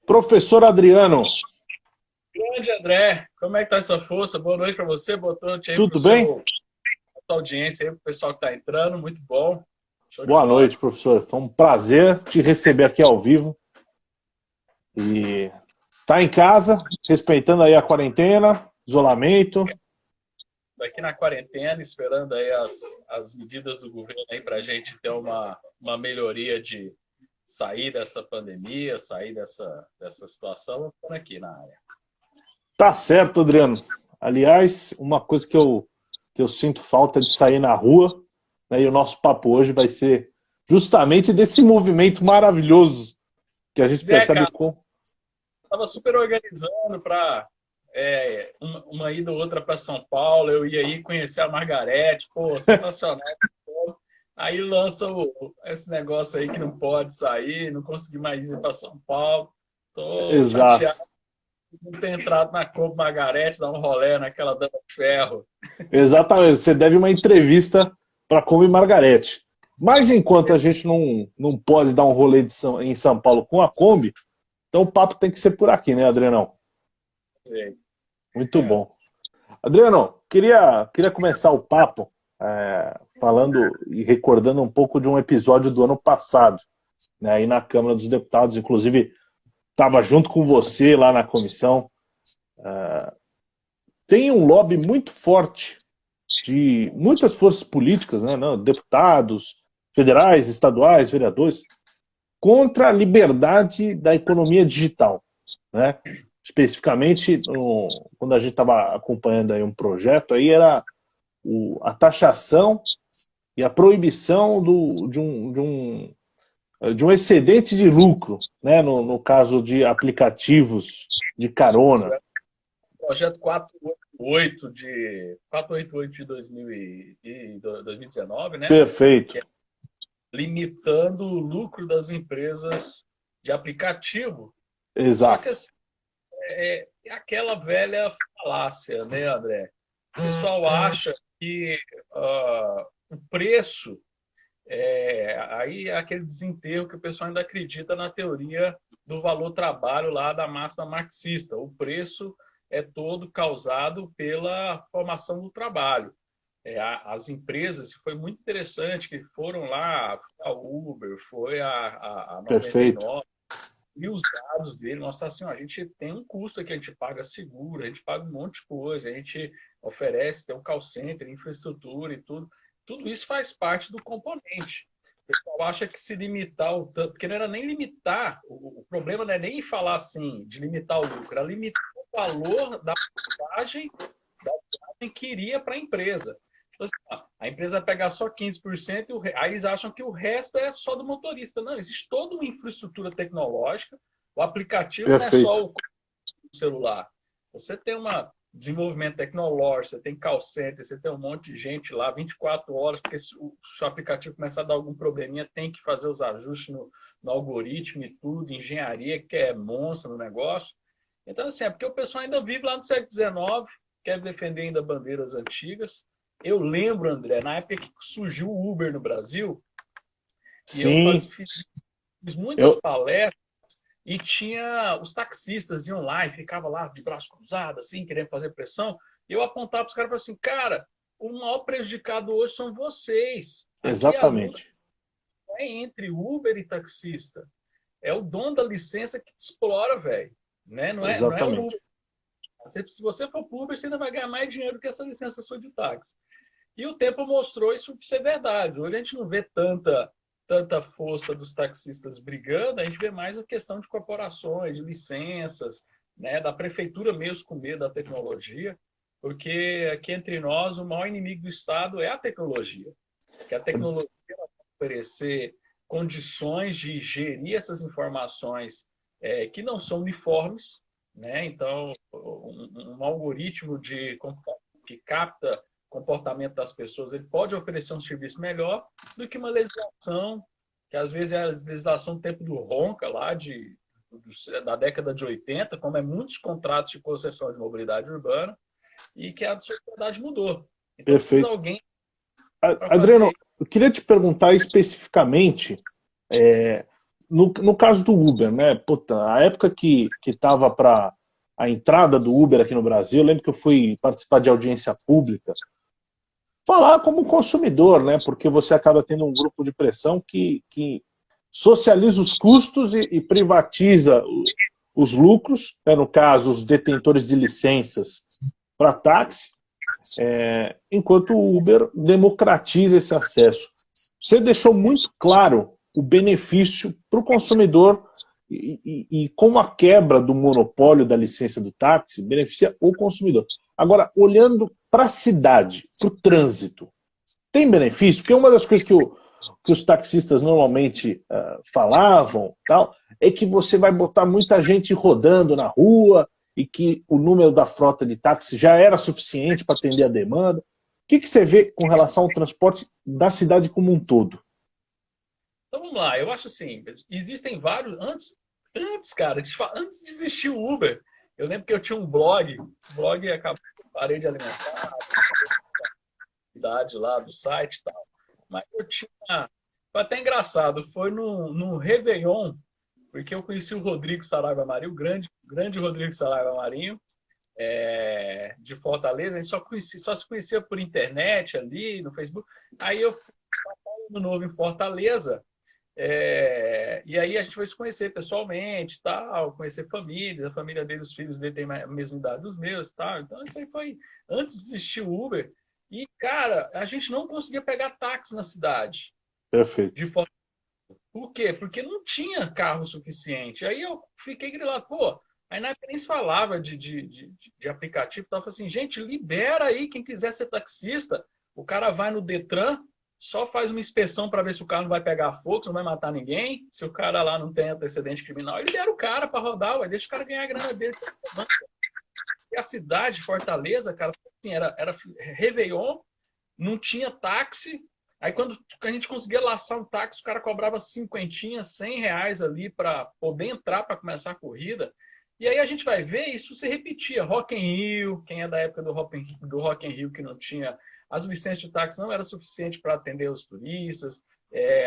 Professor Adriano, Grande André, como é que tá essa força? Boa noite para você, boa noite aí para tudo bem? sua audiência aí, para o pessoal que está entrando, muito bom. Show de Boa bola. noite, professor. Foi um prazer te receber aqui ao vivo. E tá em casa, respeitando aí a quarentena, isolamento. Aqui na quarentena, esperando aí as medidas do governo aí para a gente ter uma melhoria de sair dessa pandemia, sair dessa situação. Estamos aqui na área. Tá certo, Adriano. Aliás, uma coisa que eu sinto falta de sair na rua, né, e o nosso papo hoje vai ser justamente desse movimento maravilhoso que a gente Zé, percebe cara, com... estava super organizando para uma ida ou outra para São Paulo. Eu ia aí conhecer a Margarete, pô, sensacional. Aí lança esse negócio aí que não pode sair, não consegui mais ir para São Paulo. Tô Exato. chateado de não ter entrado na Copa Margarete, dar um rolê naquela dama de ferro. Exatamente, você deve uma entrevista para Come Margarete. Mas enquanto a gente não pode dar um rolê em São Paulo com a Kombi, então o papo tem que ser por aqui, né, Adrianão? Muito É. bom. Adriano, queria começar o papo falando e recordando um pouco de um episódio do ano passado, né, aí na Câmara dos Deputados, inclusive estava junto com você lá na comissão. Tem um lobby muito forte de muitas forças políticas, né, deputados federais, estaduais, vereadores, contra a liberdade da economia digital, né? Especificamente, quando a gente estava acompanhando aí um projeto, aí era a taxação e a proibição de um excedente de lucro, né? No caso de aplicativos de Isso carona. é o projeto 488 de 2019, né? Perfeito. Que é limitando o lucro das empresas de aplicativo. Só que Exato. assim, é aquela velha falácia, né, André? O pessoal acha que o preço aí é aquele desenterro que o pessoal ainda acredita na teoria do valor trabalho lá da máxima marxista. O preço é todo causado pela formação do trabalho. As empresas, foi muito interessante que foram lá, a Uber, foi a Perfeito. 99, e os dados dele, nossa senhora, a gente tem um custo que a gente paga seguro, a gente paga um monte de coisa, a gente oferece, tem um call center, infraestrutura e tudo. Tudo isso faz parte do componente. O pessoal acha que se limitar o tanto, porque não era nem limitar, o problema não é nem falar assim, de limitar o lucro, era limitar o valor da vantagem que iria para a empresa. Então, assim, a empresa vai pegar só 15%, aí eles acham que o resto é só do motorista. Não, existe toda uma infraestrutura tecnológica. O aplicativo não é só Perfeito. o celular. Você tem um desenvolvimento tecnológico, você tem call center, você tem um monte de gente lá 24 horas, porque se o seu aplicativo começar a dar algum probleminha, tem que fazer os ajustes no algoritmo e tudo, engenharia que é monstra no negócio. Então, assim, é porque o pessoal ainda vive lá no século XIX, quer defender ainda bandeiras antigas. Eu lembro, André, na época que surgiu o Uber no Brasil, e eu Sim, fiz muitas eu, palestras e tinha os taxistas iam lá e ficava lá de braço cruzado, assim, querendo fazer pressão. E eu apontava para os caras e falava assim, cara, o maior prejudicado hoje são vocês. Aqui a luta exatamente. é entre Uber e taxista. É o dono da licença que te explora, velho. Né? Não é o Exatamente. Uber. Se você for pro Uber, você ainda vai ganhar mais dinheiro que essa licença sua de táxi. E o tempo mostrou isso ser verdade. Hoje a gente não vê tanta força dos taxistas brigando, a gente vê mais a questão de corporações, de licenças, né, da prefeitura mesmo com medo da tecnologia, porque aqui entre nós o maior inimigo do Estado é a tecnologia, que a tecnologia vai oferecer condições de gerir essas informações que não são uniformes, né? Então, um algoritmo que capta comportamento das pessoas, ele pode oferecer um serviço melhor do que uma legislação, que às vezes é a legislação do tempo do Ronca, da década de 80, como é muitos contratos de concessão de mobilidade urbana, e que a sociedade mudou. Então precisa de Perfeito. alguém para fazer Adriano, isso. eu queria te perguntar especificamente no caso do Uber, né? Puta, a época que estava para a entrada do Uber aqui no Brasil, eu lembro que eu fui participar de audiência pública, falar como consumidor, né? Porque você acaba tendo um grupo de pressão que socializa os custos e privatiza os lucros, né? No caso, os detentores de licenças para táxi, enquanto o Uber democratiza esse acesso. Você deixou muito claro o benefício para o consumidor e como a quebra do monopólio da licença do táxi beneficia o consumidor. Agora, olhando para a cidade, para o trânsito, tem benefício? Porque uma das coisas que os taxistas normalmente falavam tal, é que você vai botar muita gente rodando na rua e que o número da frota de táxi já era suficiente para atender a demanda. O que você vê com relação ao transporte da cidade como um todo? Então vamos lá, eu acho assim, existem vários. Antes, cara, antes de existir o Uber, eu lembro que eu tinha um blog, acabou, parei de alimentar, a idade lá do site e tal. Mas eu tinha. Foi até engraçado, foi no Réveillon, porque eu conheci o Rodrigo Saraiva Marinho, o grande Rodrigo Saraiva Marinho, de Fortaleza. A gente só se conhecia por internet ali, no Facebook. Aí eu fui no novo em Fortaleza. E aí a gente foi se conhecer pessoalmente, tal, conhecer a família dele, os filhos dele têm a mesma idade dos meus, tal. Então isso aí foi antes de existir o Uber. E, cara, a gente não conseguia pegar táxi na cidade. Perfeito. Por quê? Porque não tinha carro suficiente. Aí eu fiquei grilado, pô, aí na época nem se falava de aplicativo, tava assim, gente, libera aí quem quiser ser taxista. O cara vai no Detran, só faz uma inspeção para ver se o carro não vai pegar fogo, se não vai matar ninguém. Se o cara lá não tem antecedente criminal, ele libera o cara para rodar, deixa o cara ganhar a grana dele. E a cidade, Fortaleza, cara, assim, era Réveillon, não tinha táxi. Aí quando a gente conseguia laçar um táxi, o cara cobrava cinquentinha, R$ 100 ali para poder entrar para começar a corrida. E aí a gente vai ver isso se repetia. Rock in Rio, quem é da época do Rock in Rio que não tinha, as licenças de táxi não eram suficientes para atender os turistas.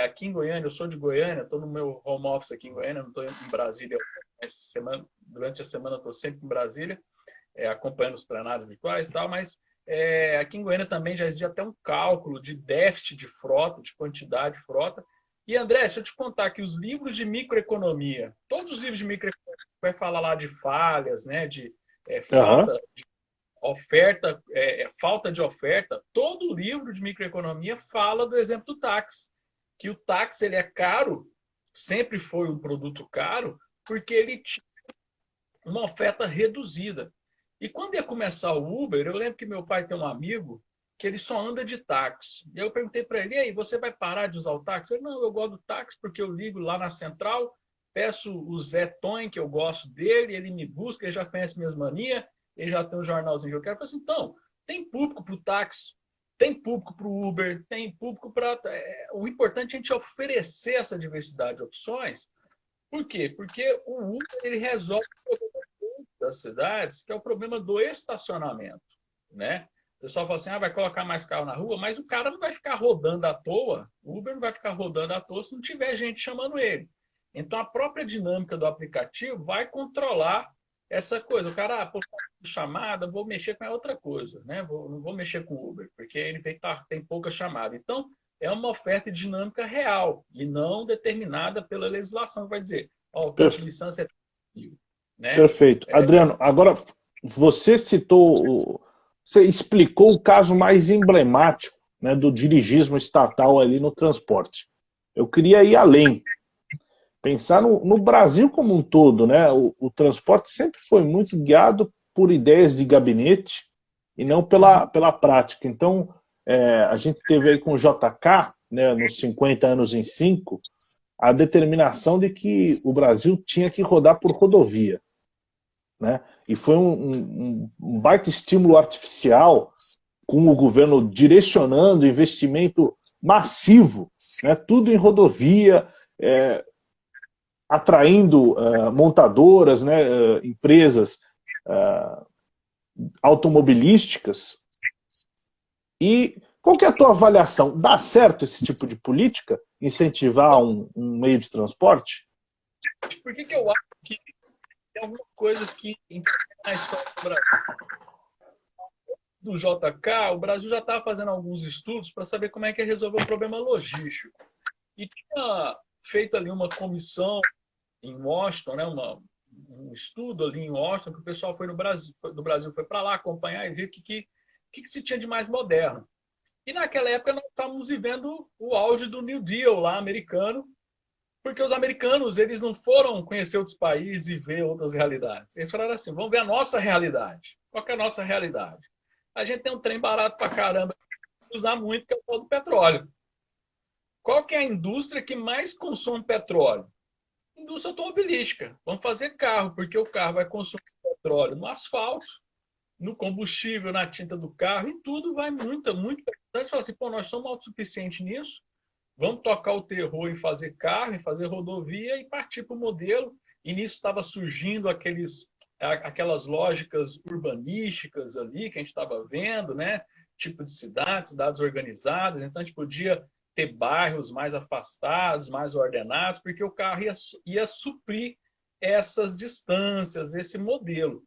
Aqui em Goiânia, eu sou de Goiânia, estou no meu home office aqui em Goiânia, não estou em Brasília. Durante a semana estou sempre em Brasília, acompanhando os plenários virtuais e tal, mas aqui em Goiânia também já existe até um cálculo de déficit de frota, de quantidade de frota. E, André, se eu te contar que os livros de microeconomia, todos os livros de microeconomia, vai falar lá de falhas, né, de falta de oferta, falta de oferta, todo livro de microeconomia fala do exemplo do táxi, que o táxi ele é caro, sempre foi um produto caro, porque ele tinha uma oferta reduzida. E quando ia começar o Uber, eu lembro que meu pai tem um amigo que ele só anda de táxi. E eu perguntei para ele, e aí, você vai parar de usar o táxi? Ele, não, eu gosto do táxi porque eu ligo lá na central, peço o Zé Tonho, que eu gosto dele, ele me busca, ele já conhece minhas manias, ele já tem um jornalzinho que eu quero. Eu falei assim, então, tem público para o táxi, tem público para o Uber, tem público para... O importante é a gente oferecer essa diversidade de opções. Por quê? Porque o Uber ele resolve o problema das cidades, que é o problema do estacionamento, né? O pessoal fala assim, vai colocar mais carro na rua, mas o cara não vai ficar rodando à toa, o Uber não vai ficar rodando à toa se não tiver gente chamando ele. Então, a própria dinâmica do aplicativo vai controlar essa coisa. O cara, chamada, vou mexer com outra coisa, né? Não vou mexer com o Uber, porque ele tem pouca chamada. Então, é uma oferta dinâmica real e não determinada pela legislação, que vai dizer, o tanto de licença é possível. Né? Perfeito. Adriano, agora você você explicou o caso mais emblemático, né, do dirigismo estatal ali no transporte. Eu queria ir além. Pensar no Brasil como um todo, né? O transporte sempre foi muito guiado por ideias de gabinete e não pela prática. Então, a gente teve aí com o JK, né, nos 50 anos em 5, a determinação de que o Brasil tinha que rodar por rodovia. Né? E foi um baita estímulo artificial, com o governo direcionando investimento massivo, né? Tudo em rodovia, atraindo montadoras, né? Empresas automobilísticas. E qual que é a tua avaliação? Dá certo esse tipo de política? Incentivar um meio de transporte? Por que eu acho que tem algumas coisas que na história do Brasil, do JK, o Brasil já estava fazendo alguns estudos para saber como é que ia resolver o problema logístico. E tinha feito ali uma comissão em Washington, né, um estudo ali em Washington, que o pessoal foi no Brasil, do Brasil foi para lá acompanhar e ver o que se tinha de mais moderno. E naquela época nós estávamos vivendo o auge do New Deal lá americano, porque os americanos eles não foram conhecer outros países e ver outras realidades. Eles falaram assim, vamos ver a nossa realidade. Qual que é a nossa realidade? A gente tem um trem barato para caramba, usar muito, que é o tal do petróleo. Qual que é a indústria que mais consome petróleo? Indústria automobilística. Vamos fazer carro, porque o carro vai consumir petróleo no asfalto, no combustível, na tinta do carro, e tudo vai muito, muito. Você fala assim, pô, nós somos autossuficientes nisso, vamos tocar o terror em fazer carro, em fazer rodovia e partir para o modelo. E nisso estava surgindo aquelas lógicas urbanísticas ali que a gente estava vendo, né? Tipo de cidades organizadas. Então a gente podia ter bairros mais afastados, mais ordenados, porque o carro ia suprir essas distâncias, esse modelo.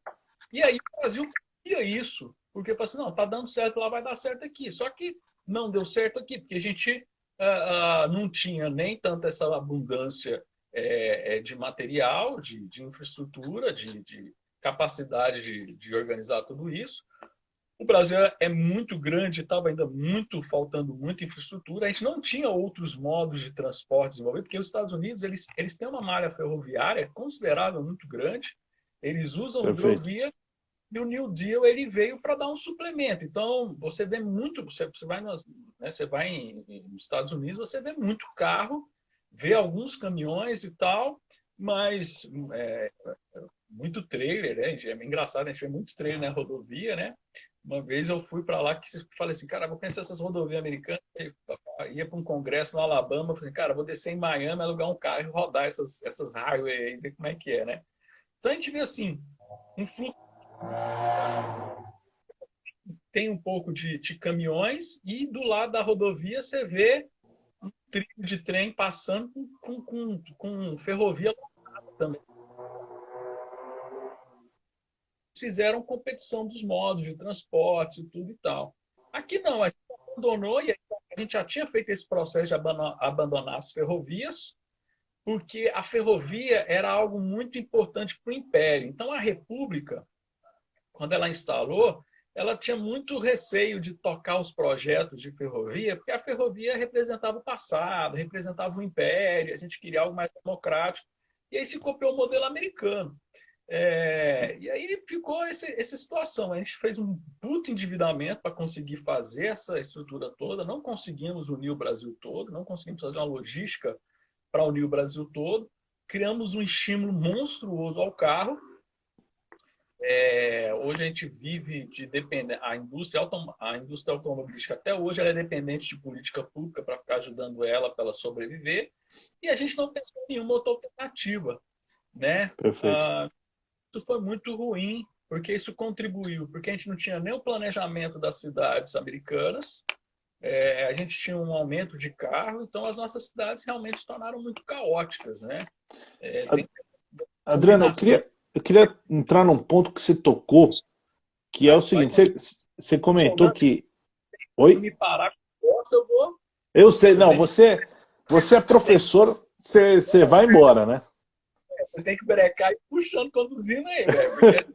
E aí o Brasil queria isso, porque falou assim, não, está dando certo lá, vai dar certo aqui. Só que não deu certo aqui, porque a gente não tinha nem tanta essa abundância de material, de infraestrutura, de capacidade de organizar tudo isso. O Brasil é muito grande, estava ainda faltando muita infraestrutura. A gente não tinha outros modos de transporte desenvolvidos, porque os Estados Unidos eles têm uma malha ferroviária considerável, muito grande. Eles usam Perfeito. hidrovia e o New Deal ele veio para dar um suplemento. Então, você vê muito, você vai, você vai nos Estados Unidos, você vê muito carro, vê alguns caminhões e tal, mas muito trailer, né? É engraçado, a gente vê muito trailer na rodovia, né? Uma vez eu fui para lá que falei assim, cara, vou conhecer essas rodovias americanas. Ia para um congresso no Alabama, falei, cara, vou descer em Miami, alugar um carro e rodar essas highway aí, ver como é que é, né? Então a gente vê assim, um fluxo, tem um pouco de caminhões e do lado da rodovia você vê um trilho de trem passando com ferrovia também. Fizeram competição dos modos de transporte e tudo e tal. Aqui não, a gente abandonou e a gente já tinha feito esse processo de abandonar as ferrovias, porque a ferrovia era algo muito importante para o Império. Então, a República, quando ela instalou, ela tinha muito receio de tocar os projetos de ferrovia, porque a ferrovia representava o passado, representava o Império, a gente queria algo mais democrático. E aí se copiou o modelo americano. E aí ficou essa situação. A gente fez um puto endividamento para conseguir fazer essa estrutura toda. Não conseguimos unir o Brasil todo, não conseguimos fazer uma logística para unir o Brasil todo. Criamos um estímulo monstruoso ao carro. Hoje a gente vive de depender. A indústria automobilística até hoje ela é dependente de política pública para ficar ajudando ela para ela sobreviver. E a gente não tem nenhuma outra alternativa, né? Perfeito. Isso foi muito ruim, porque isso contribuiu, porque a gente não tinha nem o planejamento das cidades americanas, a gente tinha um aumento de carro, então as nossas cidades realmente se tornaram muito caóticas, né? Tem Adriano, combinação. eu queria entrar num ponto que você tocou, que é o Vai seguinte, quando você comentou comandante que... Oi? me parar com força, eu vou. Eu sei, Eu não, tenho, você é professor, você vai embora, né? eu tenho que brecar e puxando, conduzindo aí, velho, porque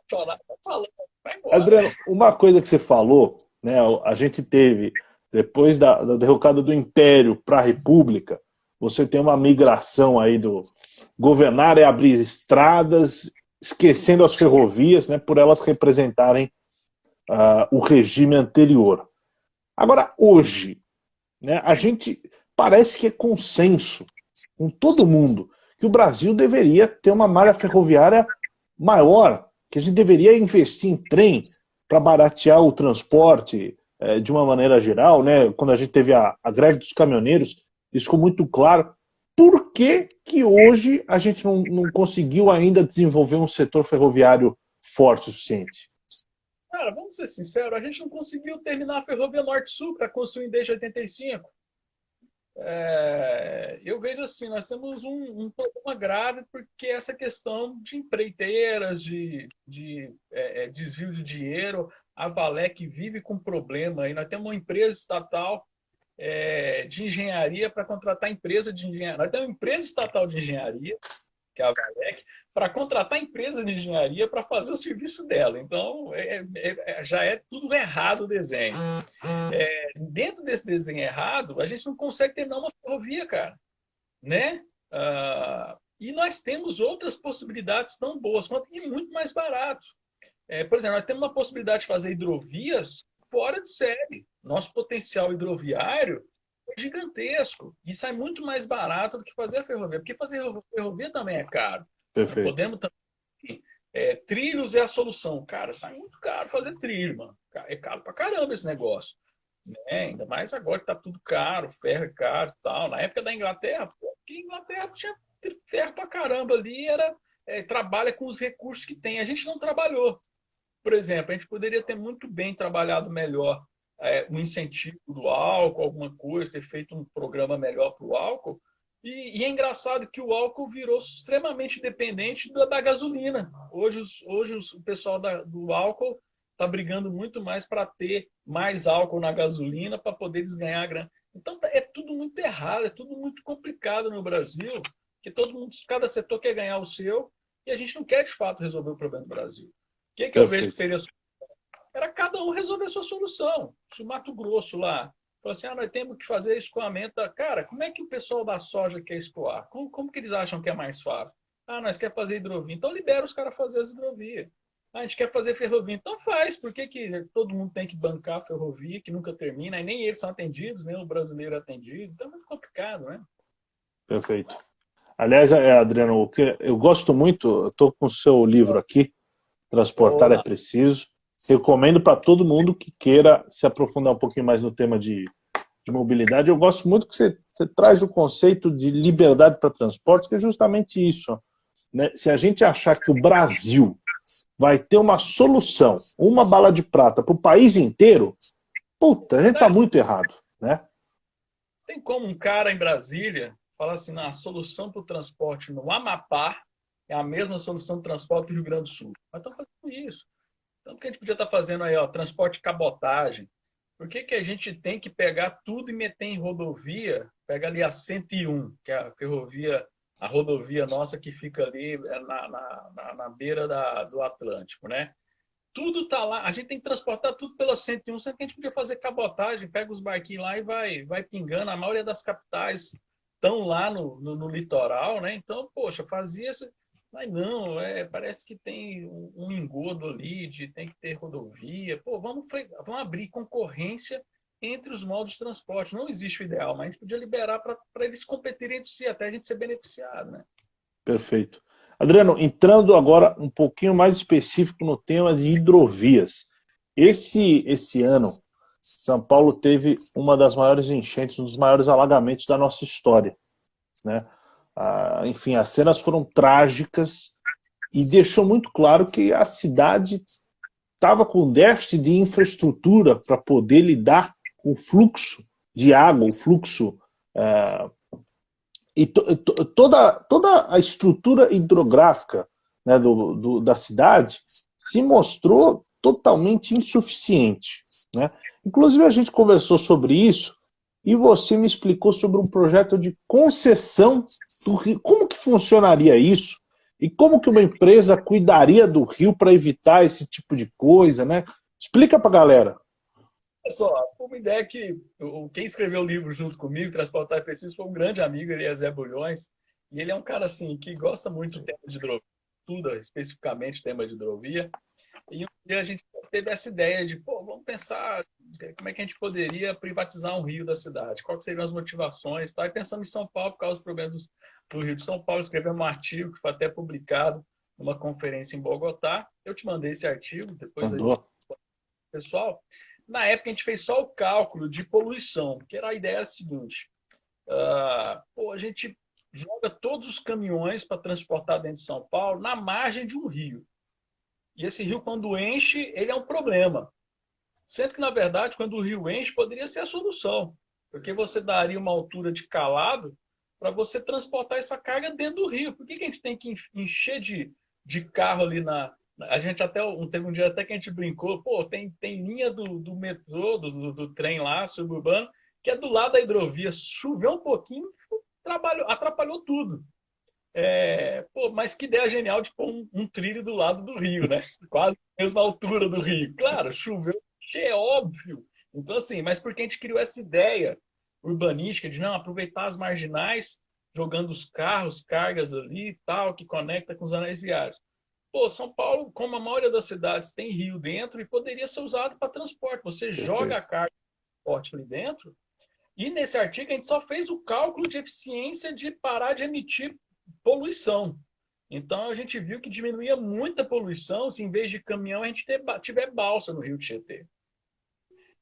chorar, tá falando, vai embora. Adriano, uma coisa que você falou, né, a gente teve, depois da derrocada do Império para a República, você tem uma migração aí do governar é abrir estradas, esquecendo as ferrovias, né, por elas representarem o regime anterior. Agora, hoje, né, a gente parece que é consenso com todo mundo que o Brasil deveria ter uma malha ferroviária maior, que a gente deveria investir em trem para baratear o transporte de uma maneira geral, né? Quando a gente teve a greve dos caminhoneiros, isso ficou muito claro. Por que que hoje a gente não conseguiu ainda desenvolver um setor ferroviário forte o suficiente? Cara, vamos ser sinceros, a gente não conseguiu terminar a ferrovia Norte-Sul para construir desde 85. Eu vejo assim, nós temos um problema grave porque essa questão de empreiteiras, de desvio de dinheiro, a Valec vive com problema. E nós temos uma empresa estatal de engenharia para contratar empresa de engenharia. Nós temos uma empresa estatal de engenharia, que é a Valec, para contratar empresa de engenharia para fazer o serviço dela. Então, já é tudo errado o desenho. Dentro desse desenho errado, a gente não consegue terminar uma ferrovia, cara, né? E nós temos outras possibilidades tão boas quanto e muito mais barato. Por exemplo, nós temos uma possibilidade de fazer hidrovias fora de série. Nosso potencial hidroviário é gigantesco e sai muito mais barato do que fazer a ferrovia, porque fazer a ferrovia também é caro. Nós Perfeito. podemos também. Trilhos é a solução. Cara, sai muito caro fazer trilho, mano. É caro pra caramba esse negócio. Ainda mais agora que tá tudo caro, ferro é caro e tal. Na época da Inglaterra, porque a Inglaterra tinha ferro pra caramba ali, trabalha com os recursos que tem. A gente não trabalhou. Por exemplo, a gente poderia ter muito bem trabalhado melhor o incentivo do álcool, alguma coisa, ter feito um programa melhor para o álcool. E é engraçado que o álcool virou extremamente dependente da gasolina. Hoje o pessoal do álcool está brigando muito mais para ter mais álcool na gasolina para poder eles ganhar grana. Então é tudo muito errado, é tudo muito complicado no Brasil, que cada setor quer ganhar o seu e a gente não quer de fato resolver o problema do Brasil. O que eu vejo que seria era cada um resolver a sua solução. Se o Mato Grosso lá falou assim, nós temos que fazer escoamento. Cara, como é que o pessoal da soja quer escoar? Como que eles acham que é mais fácil? Nós queremos fazer hidrovia. Então libera os caras fazer as hidrovias. A gente quer fazer ferrovia. Então faz. Por que todo mundo tem que bancar a ferrovia, que nunca termina? E nem eles são atendidos, nem o brasileiro é atendido. Então é muito complicado, né? Perfeito. Aliás, Adriano, eu gosto muito, eu estou com o seu livro aqui, Transportar é Preciso. Recomendo para todo mundo que queira se aprofundar um pouquinho mais no tema de mobilidade. Eu gosto muito que você traz o conceito de liberdade para transporte, que é justamente isso. Né? Se a gente achar que o Brasil vai ter uma solução, uma bala de prata para o país inteiro, puta, a gente está muito errado. Né? Tem como um cara em Brasília falar assim, a solução para o transporte no Amapá é a mesma solução do transporte do Rio Grande do Sul. Nós estamos fazendo isso. Tanto que a gente podia estar fazendo aí, transporte de cabotagem. Por que a gente tem que pegar tudo e meter em rodovia? Pega ali a 101, que é a ferrovia, a rodovia nossa que fica ali na beira do Atlântico, né? Tudo está lá. A gente tem que transportar tudo pela 101, sendo que a gente podia fazer cabotagem, pega os barquinhos lá e vai pingando. A maioria das capitais estão lá no litoral, né? Então, poxa, fazia isso. Mas não, parece que tem um engodo ali, tem que ter rodovia. Pô, vamos abrir concorrência entre os modos de transporte. Não existe o ideal, mas a gente podia liberar para eles competirem entre si, até a gente ser beneficiado, né? Perfeito. Adriano, entrando agora um pouquinho mais específico no tema de hidrovias. Esse ano, São Paulo teve uma das maiores enchentes, um dos maiores alagamentos da nossa história, né? Enfim, as cenas foram trágicas e deixou muito claro que a cidade estava com déficit de infraestrutura para poder lidar com o fluxo de água, o fluxo e toda a estrutura hidrográfica, né, da cidade se mostrou totalmente insuficiente, né? Inclusive a gente conversou sobre isso e você me explicou sobre um projeto de concessão do rio. Como que funcionaria isso? E como que uma empresa cuidaria do rio para evitar esse tipo de coisa, né? Explica para a galera. Olha só, uma ideia que quem escreveu o livro junto comigo, Transportar é Preciso, foi um grande amigo, ele é Zé Bulhões, e ele é um cara assim que gosta muito do tema de hidrovia, estuda especificamente o tema de hidrovia, e um dia a gente teve essa ideia de, vamos pensar como é que a gente poderia privatizar um rio da cidade, quais seriam as motivações, tá? E pensando em São Paulo, por causa dos problemas do Rio de São Paulo, escrevemos um artigo que foi até publicado numa conferência em Bogotá. Eu te mandei esse artigo, depois aí, pessoal. Na época, a gente fez só o cálculo de poluição, que era a ideia seguinte. A gente joga todos os caminhões para transportar dentro de São Paulo na margem de um rio. E esse rio, quando enche, ele é um problema. Sendo que, na verdade, quando o rio enche, poderia ser a solução. porque você daria uma altura de calado para você transportar essa carga dentro do rio. Por que que a gente tem que encher de carro ali a gente até teve um dia até que a gente brincou, pô, tem linha do metrô, do trem lá, suburbano, que é do lado da hidrovia. Choveu um pouquinho, atrapalhou tudo. Pô, mas que ideia genial de pôr um trilho do lado do rio, né? Quase a mesma altura do rio. Claro, choveu, é óbvio. Então, assim, mas porque a gente criou essa ideia urbanística de não aproveitar as marginais, jogando os carros, cargas ali e tal, que conecta com os anéis viários. Pô, São Paulo, como a maioria das cidades tem rio dentro, e poderia ser usado para transporte. Você joga a carga de transporte ali dentro, e nesse artigo a gente só fez o cálculo de eficiência de parar de emitir poluição. Então a gente viu que diminuía muita poluição se em vez de caminhão a gente tiver balsa no Rio Tietê.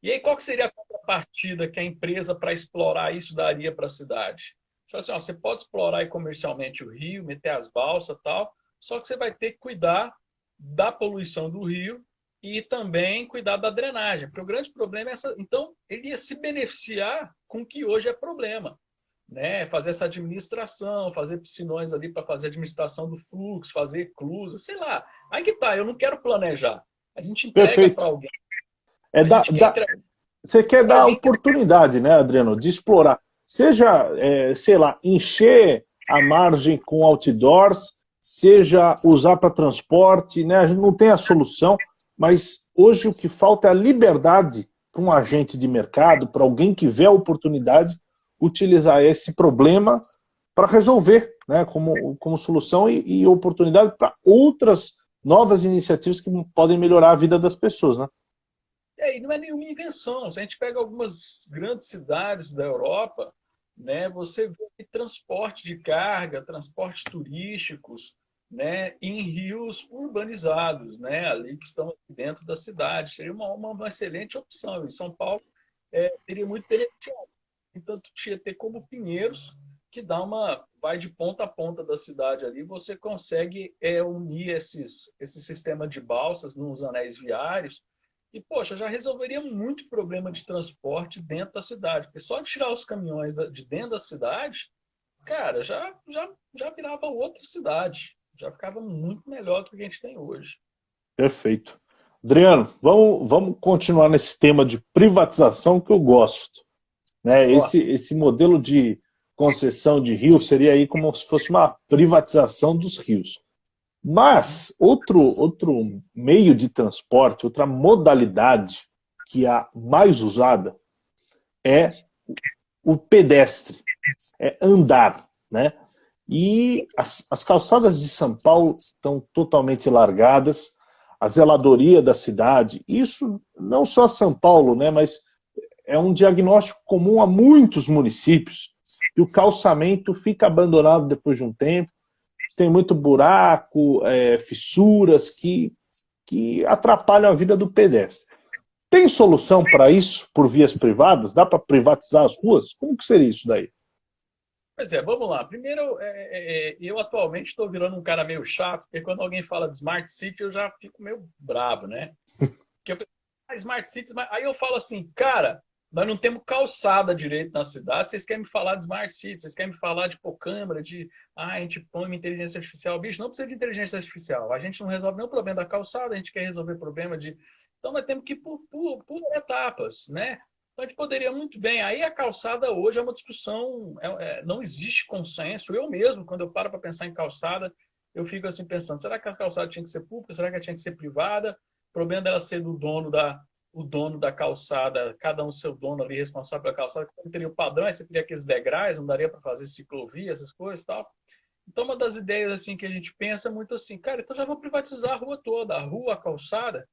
E aí qual que seria a contrapartida que a empresa para explorar isso daria para a cidade? Assim, ó, você pode explorar comercialmente o rio, meter as balsas e tal, só que você vai ter que cuidar da poluição do rio e também cuidar da drenagem, porque o grande problema é essa. Então, ele ia se beneficiar com o que hoje é problema, né? Fazer essa administração, fazer piscinões ali para fazer administração do fluxo, fazer eclusas, sei lá. Aí que tá, eu não quero planejar. A gente entrega para alguém. Você quer dar a oportunidade, né, Adriano, de explorar. Seja, sei lá, encher a margem com outdoors, seja usar para transporte, né? A gente não tem a solução, mas hoje o que falta é a liberdade para um agente de mercado, para alguém que vê a oportunidade, utilizar esse problema para resolver, né? Como solução e oportunidade para outras novas iniciativas que podem melhorar a vida das pessoas, né? E não é nenhuma invenção. Se a gente pega algumas grandes cidades da Europa, né, você vê transporte de carga, transportes turísticos, né, em rios urbanizados, né, ali que estão dentro da cidade. Seria uma excelente opção. Em São Paulo, teria muito beneficiário. Tanto Tietê como Pinheiros, que vai de ponta a ponta da cidade ali, você consegue unir esse sistema de balsas nos anéis viários. E, poxa, já resolveria muito problema de transporte dentro da cidade. Porque só de tirar os caminhões de dentro da cidade, cara, já virava outra cidade. Já ficava muito melhor do que a gente tem hoje. Perfeito. Adriano, vamos continuar nesse tema de privatização que eu gosto. Né? Esse modelo de concessão de rio seria aí como se fosse uma privatização dos rios. Mas outro meio de transporte, outra modalidade que é a mais usada é o pedestre, é andar, né? E as calçadas de São Paulo estão totalmente largadas, a zeladoria da cidade, isso não só São Paulo, né? Mas é um diagnóstico comum a muitos municípios, que o calçamento fica abandonado depois de um tempo. Tem muito buraco, fissuras que atrapalham a vida do pedestre. Tem solução para isso por vias privadas? Dá para privatizar as ruas? Como que seria isso daí? Pois vamos lá. Primeiro, eu atualmente estou virando um cara meio chato, porque quando alguém fala de Smart City, eu já fico meio bravo, né? Porque eu penso, Smart City, aí eu falo assim, cara, nós não temos calçada direito na cidade, vocês querem me falar de Smart City, vocês querem me falar de câmera, a gente põe uma inteligência artificial. Bicho, não precisa de inteligência artificial. A gente não resolve nenhum problema da calçada, a gente quer resolver problema de... Então nós temos que ir por etapas, né? Então a gente poderia muito bem... Aí a calçada hoje é uma discussão, não existe consenso. Eu mesmo, quando eu paro para pensar em calçada, eu fico assim pensando, será que a calçada tinha que ser pública? Será que ela tinha que ser privada? O problema dela ser do dono da calçada, cada um seu dono ali responsável pela calçada, que teria o padrão, aí você teria aqueles degraus, não daria para fazer ciclovia, essas coisas e tal. Então, uma das ideias assim que a gente pensa é muito assim, cara, então já vamos privatizar a rua toda, a rua, a calçada,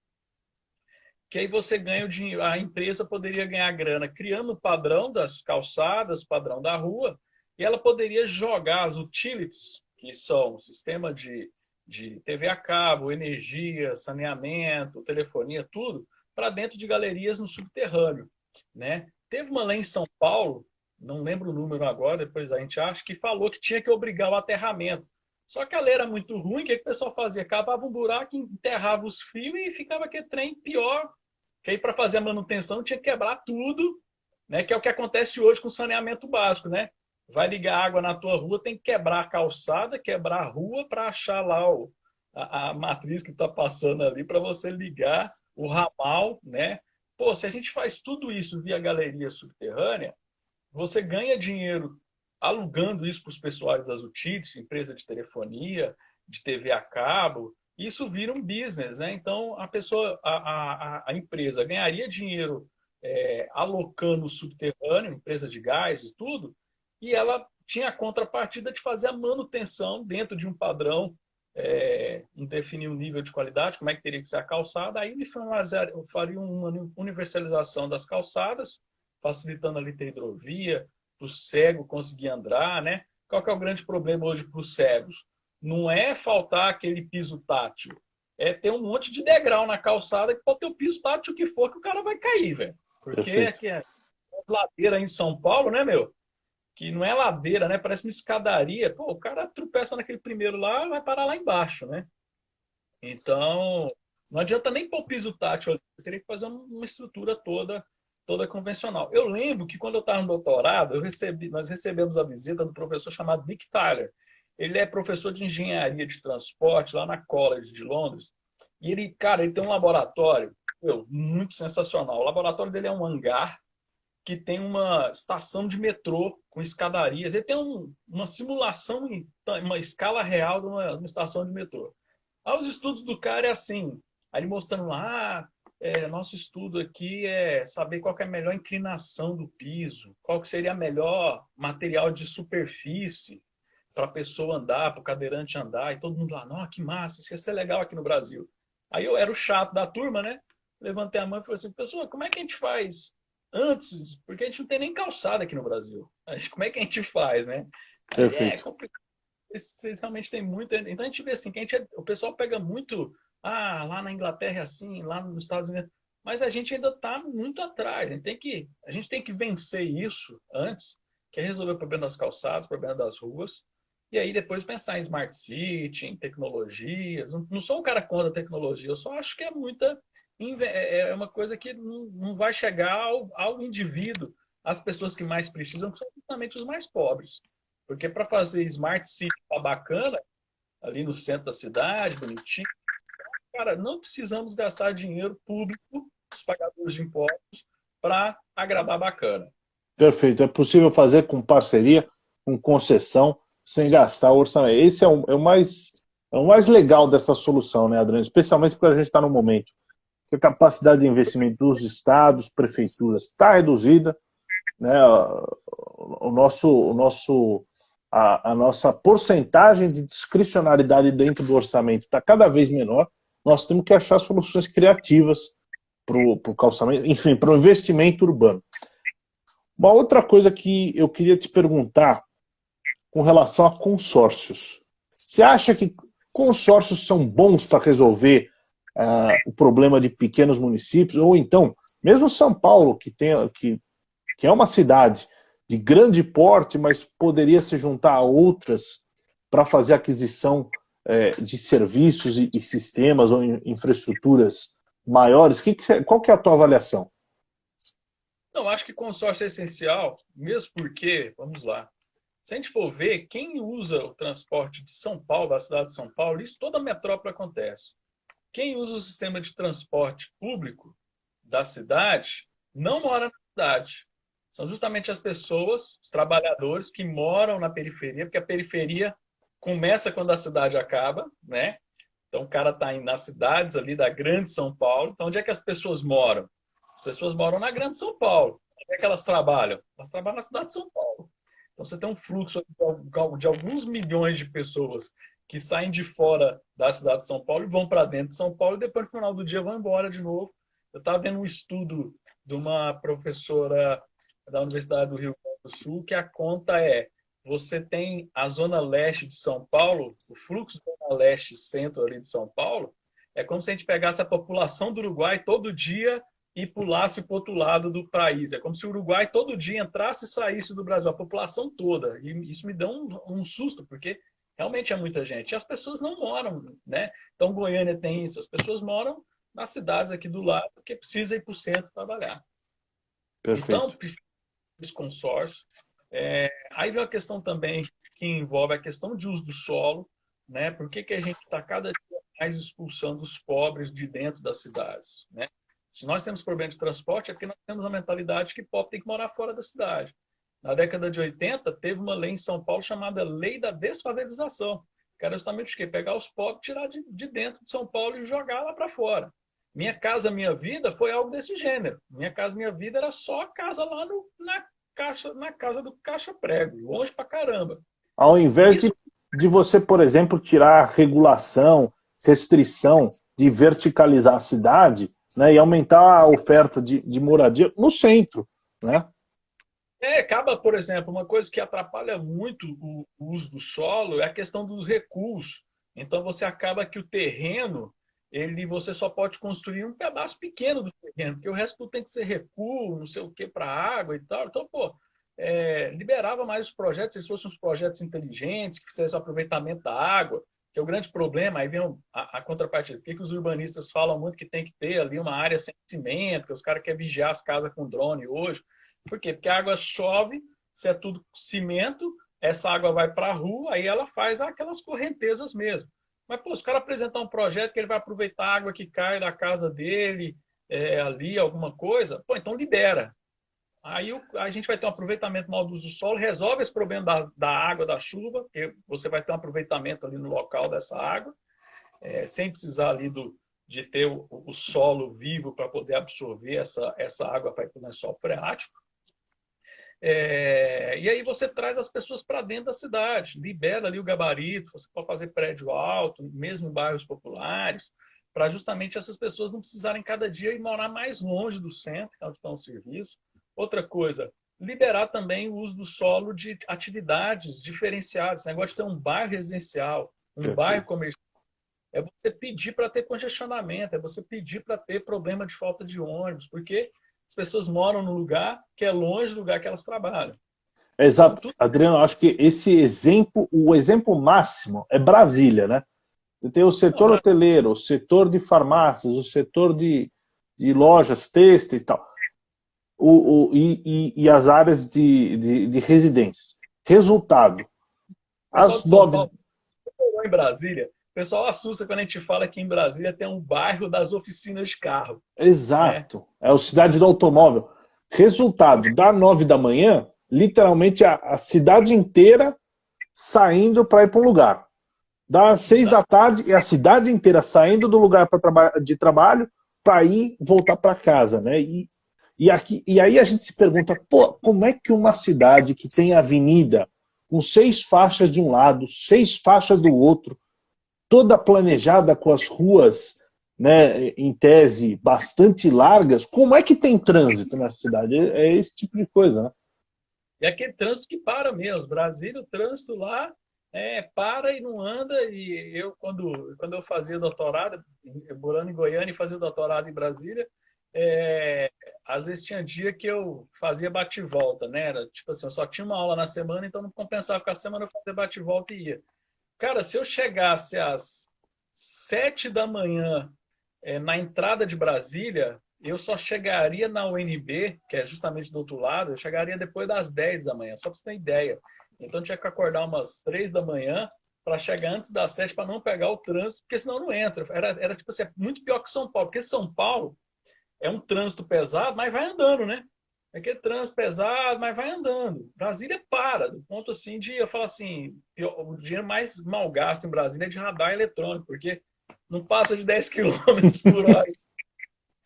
que aí você ganha o dinheiro, a empresa poderia ganhar grana criando o padrão das calçadas, o padrão da rua, e ela poderia jogar as utilities, que são o sistema de TV a cabo, energia, saneamento, telefonia, tudo, para dentro de galerias no subterrâneo, né? Teve uma lei em São Paulo, não lembro o número agora, depois a gente acha, que falou que tinha que obrigar o aterramento. Só que a lei era muito ruim, o que o pessoal fazia? Cavava um buraco, enterrava os fios e ficava aquele trem pior. Que aí para fazer a manutenção tinha que quebrar tudo né? Que é o que acontece hoje com o saneamento básico, né? Vai ligar água na tua rua, tem que quebrar a calçada, quebrar a rua para achar lá a matriz que está passando ali para você ligar o ramal, né? Pô, se a gente faz tudo isso via galeria subterrânea, você ganha dinheiro alugando isso para os pessoais das utilities, empresa de telefonia, de TV a cabo. Isso vira um business, né? Então a pessoa, a empresa ganharia dinheiro alocando o subterrâneo, empresa de gás e tudo, e ela tinha a contrapartida de fazer a manutenção dentro de um padrão, definir um nível de qualidade, como é que teria que ser a calçada, aí ele faria uma universalização das calçadas, facilitando ali ter hidrovia, para o cego conseguir andar, né? Qual que é o grande problema hoje para os cegos? Não é faltar aquele piso tátil, é ter um monte de degrau na calçada que pode ter o piso tátil que for que o cara vai cair, velho. Porque aqui é ladeira em São Paulo, né, meu? Que não é ladeira, né? Parece uma escadaria. Pô, o cara tropeça naquele primeiro lá e vai parar lá embaixo, né? Então, não adianta nem pôr piso tátil ali. Eu teria que fazer uma estrutura toda convencional. Eu lembro que quando eu estava no doutorado, nós recebemos a visita do professor chamado Nick Tyler. Ele é professor de engenharia de transporte lá na College de Londres. E ele, cara, ele tem um laboratório muito sensacional. O laboratório dele é um hangar que tem uma estação de metrô com escadarias. Ele tem uma simulação em uma escala real de uma estação de metrô. Aí os estudos do cara é assim, aí ele mostrando lá, nosso estudo aqui é saber qual que é a melhor inclinação do piso, qual que seria a melhor material de superfície para a pessoa andar, para o cadeirante andar, e todo mundo lá, não, que massa, isso ia ser legal aqui no Brasil. Aí eu era o chato da turma, né? Levantei a mão e falei assim, pessoal, como é que a gente faz antes? Porque a gente não tem nem calçada aqui no Brasil. Como é que a gente faz, né? Aí é complicado. Vocês realmente têm muito. Então a gente vê assim, que o pessoal pega muito. Ah, lá na Inglaterra é assim, lá nos Estados Unidos. Mas a gente ainda está muito atrás. A gente tem que vencer isso antes, que é resolver o problema das calçadas, o problema das ruas. E aí depois pensar em Smart City, em tecnologias. Não sou um cara contra a tecnologia, eu só acho que é muita. É uma coisa que não vai chegar ao indivíduo, às pessoas que mais precisam, que são justamente os mais pobres. Porque para fazer Smart City tá bacana, ali no centro da cidade, bonitinho, cara, não precisamos gastar dinheiro público, os pagadores de impostos, para agradar bacana. Perfeito. É possível fazer com parceria, com concessão, sem gastar o orçamento. Esse é o mais legal dessa solução, né, Adriano? Especialmente porque a gente está no momento que a capacidade de investimento dos estados, prefeituras, está reduzida, né? A nossa porcentagem de discricionariedade dentro do orçamento está cada vez menor. Nós temos que achar soluções criativas para o calçamento, enfim, para o investimento urbano. Uma outra coisa que eu queria te perguntar com relação a consórcios. Você acha que consórcios são bons para resolver o problema de pequenos municípios? Ou então, mesmo São Paulo, que é uma cidade de grande porte, mas poderia se juntar a outras para fazer aquisição de serviços e sistemas ou infraestruturas maiores? Qual que é a tua avaliação? Não, acho que consórcio é essencial, mesmo porque, vamos lá, se a gente for ver, quem usa o transporte de São Paulo, da cidade de São Paulo, isso toda a metrópole acontece. Quem usa o sistema de transporte público da cidade não mora na cidade. São justamente as pessoas, os trabalhadores que moram na periferia, porque a periferia começa quando a cidade acaba, né? Então o cara está nas cidades ali da Grande São Paulo. Então onde é que as pessoas moram? As pessoas moram na Grande São Paulo. Onde é que elas trabalham? Elas trabalham na cidade de São Paulo. Então você tem um fluxo de alguns milhões de pessoas que saem de fora da cidade de São Paulo e vão para dentro de São Paulo e depois no final do dia vão embora de novo. Eu estava vendo um estudo de uma professora da Universidade do Rio Grande do Sul que a conta você tem a zona leste de São Paulo, o fluxo da zona leste centro ali de São Paulo, é como se a gente pegasse a população do Uruguai todo dia e pulasse para o outro lado do país. É como se o Uruguai todo dia entrasse e saísse do Brasil, a população toda. E isso me deu um susto, porque realmente é muita gente. E as pessoas não moram, né? Então, Goiânia tem isso. As pessoas moram nas cidades aqui do lado, porque precisa ir para o centro trabalhar. Perfeito. Então, esse consórcio. Aí vem a questão também que envolve a questão de uso do solo, né? Por que a gente está cada dia mais expulsando os pobres de dentro das cidades, né? Se nós temos problema de transporte, é porque nós temos uma mentalidade que pobre tem que morar fora da cidade. Na década de 80, teve uma lei em São Paulo chamada Lei da Desfavelização, que era justamente o quê? Pegar os pobres, tirar de dentro de São Paulo e jogar lá para fora. Minha Casa Minha Vida foi algo desse gênero. Minha Casa Minha Vida era só a casa lá na casa do Caixa Prego, longe pra caramba. Ao invés de você, por exemplo, tirar regulação, restrição, de verticalizar a cidade, né, e aumentar a oferta de moradia no centro, né? Acaba, por exemplo, uma coisa que atrapalha muito o uso do solo é a questão dos recuos. Então você acaba que o terreno, você só pode construir um pedaço pequeno do terreno, porque o resto tudo tem que ser recuo, não sei o que, para água e tal. Então, liberava mais os projetos, se fossem uns projetos inteligentes, que fizessem aproveitamento da água, que é o grande problema. Aí vem a contrapartida. Por que os urbanistas falam muito que tem que ter ali uma área sem cimento, que os caras querem vigiar as casas com drone hoje? Por quê? Porque a água chove, se é tudo cimento, essa água vai para a rua, aí ela faz aquelas correntezas mesmo. Mas, se o cara apresentar um projeto que ele vai aproveitar a água que cai da casa dele, ali, alguma coisa, então libera. Aí a gente vai ter um aproveitamento mal do uso do solo, resolve esse problema da água, da chuva, porque você vai ter um aproveitamento ali no local dessa água, sem precisar ali de ter o solo vivo para poder absorver essa água para ir para o lençol freático. E aí você traz as pessoas para dentro da cidade, libera ali o gabarito, você pode fazer prédio alto, mesmo em bairros populares, para justamente essas pessoas não precisarem cada dia ir morar mais longe do centro, onde está o serviço. Outra coisa, liberar também o uso do solo de atividades diferenciadas. Esse negócio de ter um bairro residencial, bairro comercial, é você pedir para ter congestionamento, é você pedir para ter problema de falta de ônibus, porque as pessoas moram no lugar que é longe do lugar que elas trabalham. Exato. Então, Adriano, acho que esse exemplo, o exemplo máximo é Brasília, né? Você tem o setor hoteleiro, o setor de farmácias, o setor de lojas têxteis e tal. E as áreas de residências. Resultado. As 9... em Brasília, o pessoal assusta quando a gente fala que em Brasília tem um bairro das oficinas de carro. Exato. É o Cidade do Automóvel. Resultado, da 9 da manhã, literalmente a cidade inteira saindo para ir para um lugar. Das 6 da tarde, e a cidade inteira saindo do lugar de trabalho para ir voltar para casa, né? E aí a gente se pergunta, como é que uma cidade que tem avenida com 6 faixas de um lado, 6 faixas do outro, toda planejada com as ruas, né, em tese bastante largas, como é que tem trânsito nessa cidade? É esse tipo de coisa, né? É aquele trânsito que para mesmo. Brasília, o trânsito lá para e não anda. E eu, quando eu fazia doutorado, morando em Goiânia e fazia doutorado em Brasília, às vezes tinha dia que eu fazia bate-volta, né? Era, tipo assim, eu só tinha uma aula na semana, então não compensava ficar a semana eu fazer bate-volta e ia. Cara, se eu chegasse às 7 da manhã na entrada de Brasília, eu só chegaria na UNB, que é justamente do outro lado, eu chegaria depois das 10 da manhã, só para você ter ideia. Então tinha que acordar umas 3 da manhã para chegar antes das 7 para não pegar o trânsito, porque senão não entra. Era tipo assim, muito pior que São Paulo, porque São Paulo é um trânsito pesado, mas vai andando, né? É aquele trânsito pesado, mas vai andando. Brasília para, do ponto assim de, eu falo assim, o dinheiro mais mal gasto em Brasília é de radar eletrônico, porque não passa de 10 km por hora.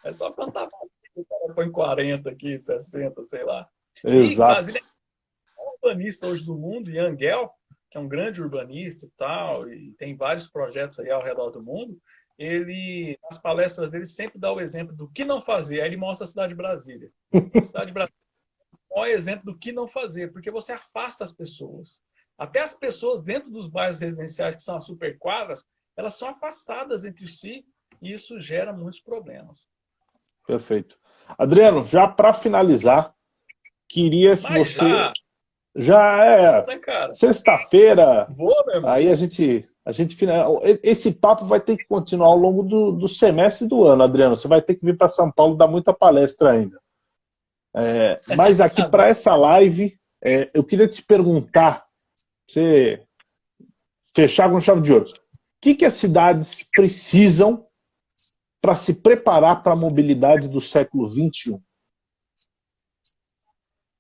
É só plantar, o cara põe 40 aqui, 60, sei lá. Exato. E Brasília é um urbanista hoje do mundo, Ian Gell, que é um grande urbanista e tal, e tem vários projetos aí ao redor do mundo. Ele, nas palestras dele, sempre dá o exemplo do que não fazer. Aí ele mostra a cidade de Brasília. A cidade de Brasília é um exemplo do que não fazer, porque você afasta as pessoas. Até as pessoas dentro dos bairros residenciais, que são as superquadras, elas são afastadas entre si e isso gera muitos problemas. Perfeito. Adriano, já para finalizar, queria que você... Já é sexta-feira, aí a gente esse papo vai ter que continuar ao longo do semestre do ano, Adriano. Você vai ter que vir para São Paulo dar muita palestra ainda. Mas aqui para essa live, eu queria te perguntar, você fechar com chave de ouro, o que as cidades precisam para se preparar para a mobilidade do século XXI?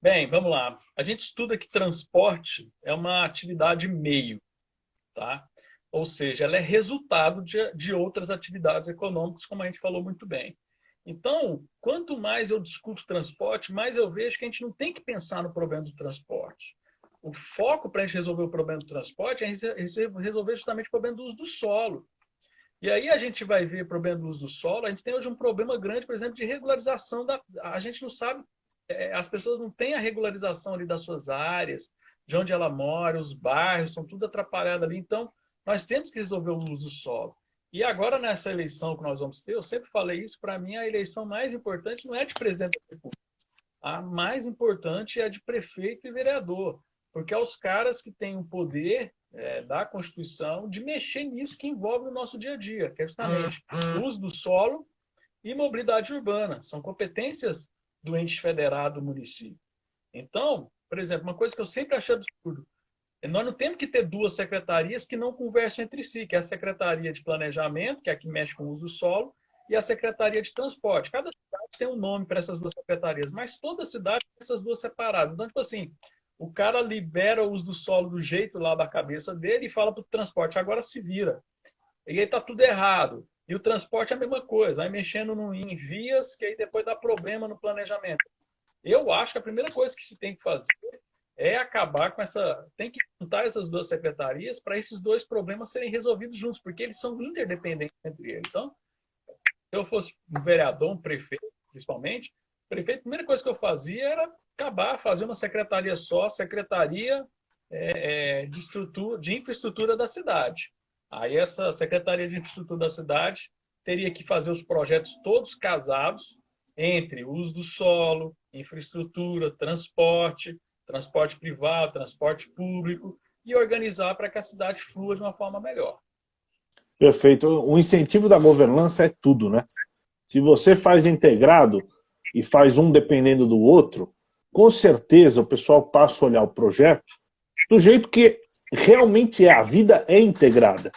Bem, vamos lá. A gente estuda que transporte é uma atividade meio, tá? Ou seja, ela é resultado de outras atividades econômicas, como a gente falou muito bem. Então, quanto mais eu discuto transporte, mais eu vejo que a gente não tem que pensar no problema do transporte. O foco para a gente resolver o problema do transporte é resolver justamente o problema do uso do solo. E aí a gente vai ver o problema do uso do solo. A gente tem hoje um problema grande, por exemplo, de regularização. A gente não sabe, as pessoas não têm a regularização ali das suas áreas, de onde ela mora, os bairros, são tudo atrapalhado ali. Então, nós temos que resolver o uso do solo. E agora, nessa eleição que nós vamos ter, eu sempre falei isso, para mim, a eleição mais importante não é de presidente da República. A mais importante é a de prefeito e vereador, porque é os caras que têm o poder da Constituição de mexer nisso que envolve o nosso dia a dia, que é justamente o uso do solo e mobilidade urbana. São competências do ente federado do município. Então, por exemplo, uma coisa que eu sempre achei absurdo, nós não temos que ter duas secretarias que não conversam entre si, que é a Secretaria de Planejamento, que é a que mexe com o uso do solo, e a Secretaria de Transporte. Cada cidade tem um nome para essas duas secretarias, mas toda cidade tem essas duas separadas. Então, tipo assim, o cara libera o uso do solo do jeito lá da cabeça dele e fala para o transporte, agora se vira. E aí está tudo errado. E o transporte é a mesma coisa, vai mexendo em vias que aí depois dá problema no planejamento. Eu acho que a primeira coisa que se tem que fazer é acabar com essa... Tem que juntar essas duas secretarias para esses dois problemas serem resolvidos juntos, porque eles são interdependentes entre eles. Então, se eu fosse um vereador, um prefeito, principalmente, prefeito, a primeira coisa que eu fazia era acabar, fazer uma secretaria só, secretaria de infraestrutura da cidade. Aí essa secretaria de infraestrutura da cidade teria que fazer os projetos todos casados entre o uso do solo, infraestrutura, transporte privado, transporte público, e organizar para que a cidade flua de uma forma melhor. Perfeito. O incentivo da governança é tudo, né? Se você faz integrado e faz um dependendo do outro, com certeza o pessoal passa a olhar o projeto do jeito que realmente é. A vida é integrada,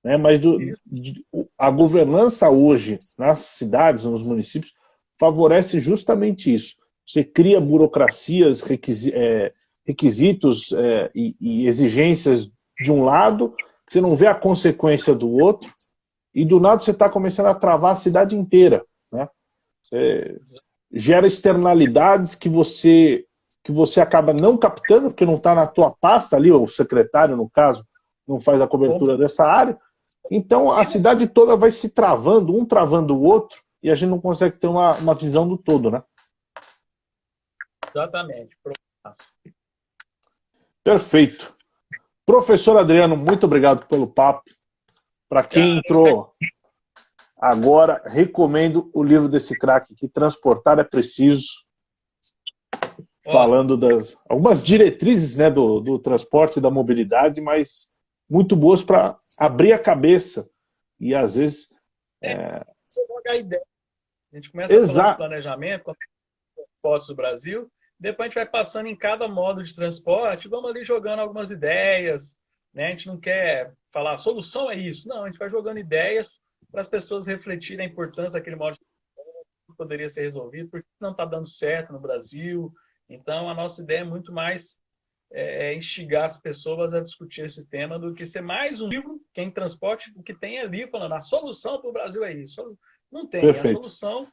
né? Mas a governança hoje nas cidades, nos municípios, favorece justamente isso. Você cria burocracias, requisitos e exigências de um lado, você não vê a consequência do outro, e do nada você está começando a travar a cidade inteira, né? Você gera externalidades que você acaba não captando, porque não está na tua pasta ali, o secretário, no caso, não faz a cobertura dessa área. Então a cidade toda vai se travando, um travando o outro, e a gente não consegue ter uma visão do todo, né? Exatamente. Perfeito. Professor Adriano, muito obrigado pelo papo. Para quem entrou agora, recomendo o livro desse craque aqui, Transportar é Preciso, falando das algumas diretrizes, né, do transporte e da mobilidade, mas muito boas para abrir a cabeça e às vezes... jogar ideia. A gente começa a falar de planejamento, com os transportes do Brasil, depois a gente vai passando em cada modo de transporte, vamos ali jogando algumas ideias, né? A gente não quer falar, a solução é isso. Não, a gente vai jogando ideias para as pessoas refletirem a importância daquele modo de transporte, que poderia ser resolvido, porque não está dando certo no Brasil. Então, a nossa ideia é muito mais instigar as pessoas a discutir esse tema do que ser mais um livro, quem transporte, o que tem ali falando, a solução para o Brasil é isso. Não tem. Perfeito. A solução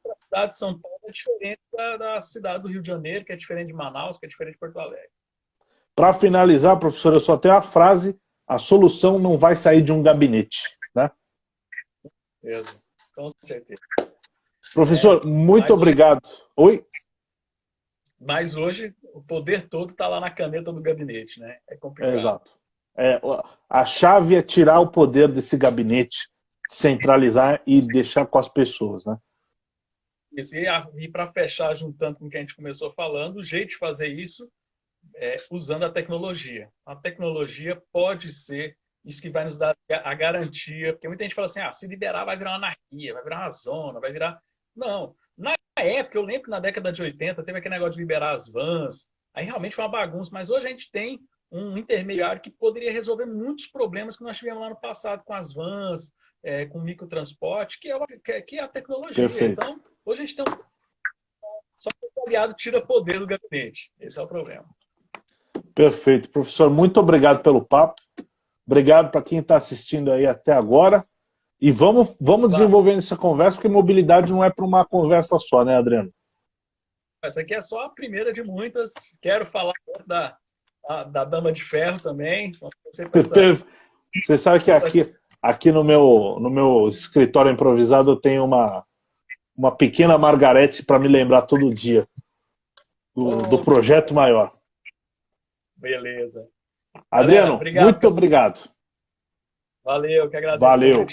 para a cidade de São Paulo é diferente da cidade do Rio de Janeiro, que é diferente de Manaus, que é diferente de Porto Alegre. Para finalizar, professor, eu só tenho a frase: a solução não vai sair de um gabinete, né? Mesmo, com certeza. Professor, muito obrigado. Oi? Mas hoje o poder todo está lá na caneta do gabinete, né? É complicado. Exato. A chave é tirar o poder desse gabinete, centralizar e deixar com as pessoas, né? E para fechar, juntando com o que a gente começou falando, o jeito de fazer isso é usando a tecnologia. A tecnologia pode ser isso que vai nos dar a garantia, porque muita gente fala assim, se liberar vai virar uma anarquia, vai virar uma zona, vai virar... Não, época, eu lembro que na década de 80 teve aquele negócio de liberar as vans, aí realmente foi uma bagunça, mas hoje a gente tem um intermediário que poderia resolver muitos problemas que nós tivemos lá no passado com as vans, com o microtransporte, que é a tecnologia. Perfeito. Então, hoje a gente tem só que o aliado tira poder do gabinete. Esse é o problema. Perfeito. Professor, muito obrigado pelo papo. Obrigado para quem está assistindo aí até agora. E vamos desenvolvendo essa conversa, porque mobilidade não é para uma conversa só, né, Adriano? Essa aqui é só a primeira de muitas. Quero falar da Dama de Ferro também. Você sabe que aqui no meu escritório improvisado eu tenho uma pequena Margarete para me lembrar todo dia do projeto maior. Beleza. Adriano, Galera, muito obrigado. Valeu, que agradeço. Valeu.